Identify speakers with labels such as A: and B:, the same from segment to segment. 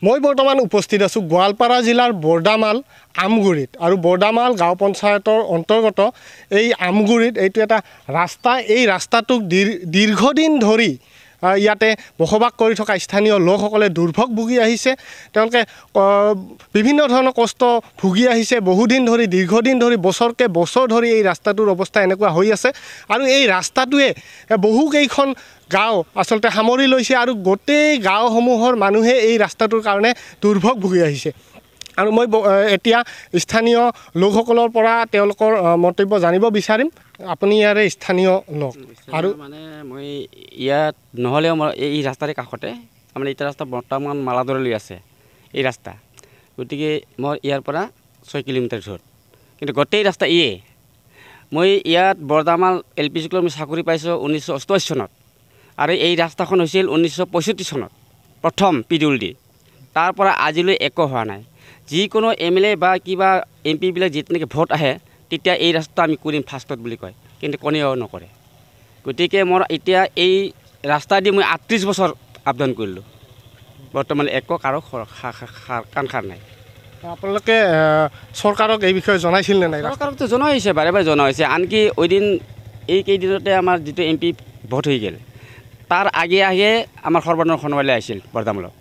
A: মই বৰ্তমান উপস্থিত আছোঁ গোৱালপাৰা জিলাৰ বৰদামাল আমগুৰিত আৰু বৰদামাল গাঁও পঞ্চায়তৰ অন্তৰ্গত এই আমগুৰিত এইটো এটা ৰাস্তা। এই ৰাস্তাটোক দীৰ্ঘদিন ধৰি ইয়াতে বসবাস কৰি থকা স্থানীয় লোকসকলে দুৰ্ভোগ ভুগি আহিছে। তেওঁলোকে বিভিন্ন ধৰণৰ কষ্ট ভুগি আহিছে। বহুদিন ধৰি দীৰ্ঘদিন ধৰি বছৰকে বছৰ ধৰি এই ৰাস্তাটোৰ অৱস্থা এনেকুৱা হৈ আছে আৰু এই ৰাস্তাটোৱে বহুকেইখন গাঁও আচলতে সামৰি লৈছে আৰু গোটেই গাঁওসমূহৰ মানুহে এই ৰাস্তাটোৰ কাৰণে দুৰ্ভোগ ভুগি আহিছে। আৰু মই এতিয়া স্থানীয় লোকসকলৰ পৰা তেওঁলোকৰ মন্তব্য জানিব বিচাৰিম। আপুনি ইয়াৰে স্থানীয় লোক আৰু
B: মানে মই ইয়াত নহ'লেও মই এই ৰাস্তাৰে কাষতে মানে এটা ৰাস্তা বৰ্তমান মালাদৰলৈ আছে এই ৰাস্তা। গতিকে মই ইয়াৰ পৰা 6 কিলোমিটাৰ দূৰত, কিন্তু গোটেই ৰাস্তা মই ইয়াত বৰদামাল LP স্কুলত মই চাকৰি পাইছোঁ 1988 চনত আৰু এই ৰাস্তাখন হৈছিল 1965 চনত প্ৰথম PWD। তাৰ পৰা আজিলৈ একো হোৱা নাই। যিকোনো MLA বা কিবা MP বিলাক যেতিয়ালৈকে ভোট আহে তেতিয়া এই ৰাস্তা আমি কৰিম ফাৰ্ষ্টত বুলি কয়, কিন্তু কোনেও নকৰে। গতিকে মোৰ এতিয়া এই ৰাস্তা দি মই 38 বছৰ আপডাউন কৰিলোঁ, বৰ্তমান একো কাৰো কাণ খাৰ নাই।
A: আপোনালোকে চৰকাৰক এই বিষয়ে জনাইছিল নে নাই?
B: চৰকাৰকতো জনোৱা হৈছে, বাৰে বাৰে জনোৱা হৈছে। আনকি এদিন এই কেইদিনতে আমাৰ যিটো MP ভোট হৈ গ'ল তাৰ আগে আমাৰ সৰ্বানন্দ সোণোৱালে আহিছিল বৰদামালত।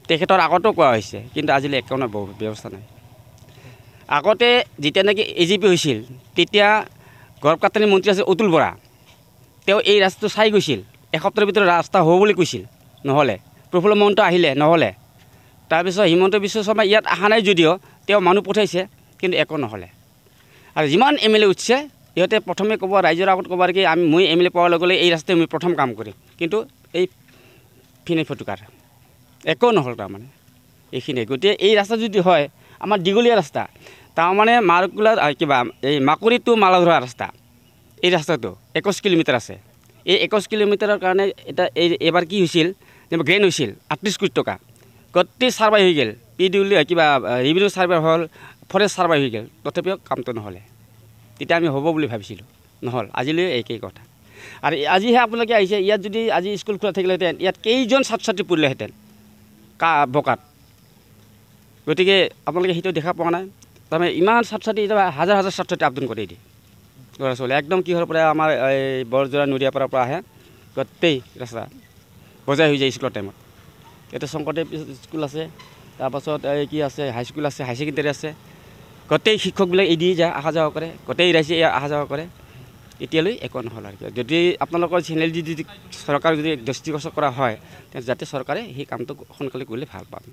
B: তেখেতৰ আগতো কোৱা হৈছে, কিন্তু আজিলৈ একো ব্যৱস্থা নাই। আগতে যেতিয়া নেকি AGP হৈছিল তেতিয়া গড়কাপ্তানি মন্ত্ৰী আছিল অতুল বৰা। তেওঁ এই ৰাস্তাটো চাই গৈছিল, এসপ্তাহৰ ভিতৰত ৰাস্তা হ'ব বুলি কৈছিল, নহ'লে। প্ৰফুল্ল মহন্ত আহিলে, নহ'লে। তাৰপিছত হিমন্ত বিশ্ব শৰ্মা ইয়াত অহা নাই যদিও তেওঁ মানুহ পঠাইছে, কিন্তু একো নহ'লে। আৰু যিমান MLA উঠিছে সিহঁতে প্ৰথমে ক'ব, ৰাইজৰ আগত ক'ব কি মই MLA পোৱাৰ লগে লগে এই ৰাস্তাই মই প্ৰথম কাম কৰিম, কিন্তু এই ফিনে ফটুকাৰ একো নহ'ল তাৰমানে এইখিনিয়ে। গতিকে এই ৰাস্তা যদি হয় আমাৰ দীঘলীয়া ৰাস্তা, তাৰমানে মাৰকুলাৰ কিবা এই মাকুৰি টু মালাধৰা ৰাস্তা, এই ৰাস্তাটো 21 কিলোমিটাৰ আছে। এই 21 কিলোমিটাৰৰ কাৰণে এটা এইবাৰ কি হৈছিল, গ্ৰেন হৈছিল 38 কোটি টকা। গোটেই চাৰ্ভে হৈ গ'ল, PWD কিবা ৰেভিনিউ চাৰ্ভে হ'ল, ফৰেষ্ট চাৰ্ভে হৈ গ'ল, তথাপিও কামটো নহ'লে। তেতিয়া আমি হ'ব বুলি ভাবিছিলোঁ, নহ'ল। আজিলৈ একেই কথা। আৰু আজিহে আপোনালোকে আহিছে, ইয়াত যদি আজি স্কুল খোলা থাকিলেহেঁতেন ইয়াত কেইজন ছাত্ৰ ছাত্ৰী পঢ়িলেহেঁতেন বোকাত। গতিকে আপোনালোকে সেইটো দেখা পোৱা নাই। তাৰমানে ইমান ছাত্ৰ ছাত্ৰী, হাজাৰ হাজাৰ ছাত্ৰ ছাত্ৰী আপডাউন কৰি দিয়ে ল'ৰা ছোৱালী। একদম কিহৰ পৰা আমাৰ এই বৰজোৰা নৰিয়াপাৰাৰ পৰা আহে, গোটেই ৰাস্তা বজাই হৈ যায় স্কুলৰ টাইমত। এতিয়া শংকৰদেৱ স্কুল আছে, তাৰপাছত এই কি আছে হাইস্কুল আছে, হাই ছেকেণ্ডেৰী আছে। গোটেই শিক্ষকবিলাক এৰি যায়, অহা যোৱা কৰে, গোটেই ৰাইজে অহা যোৱা কৰে। এতিয়ালৈ একো নহ'ল। আৰু যদি আপোনালোকৰ চেনেল যদি চৰকাৰ যদি দৃষ্টিগোচৰ কৰা হয়, যাতে চৰকাৰে সেই কামটো সোনকালে কৰিলে ভাল পাম।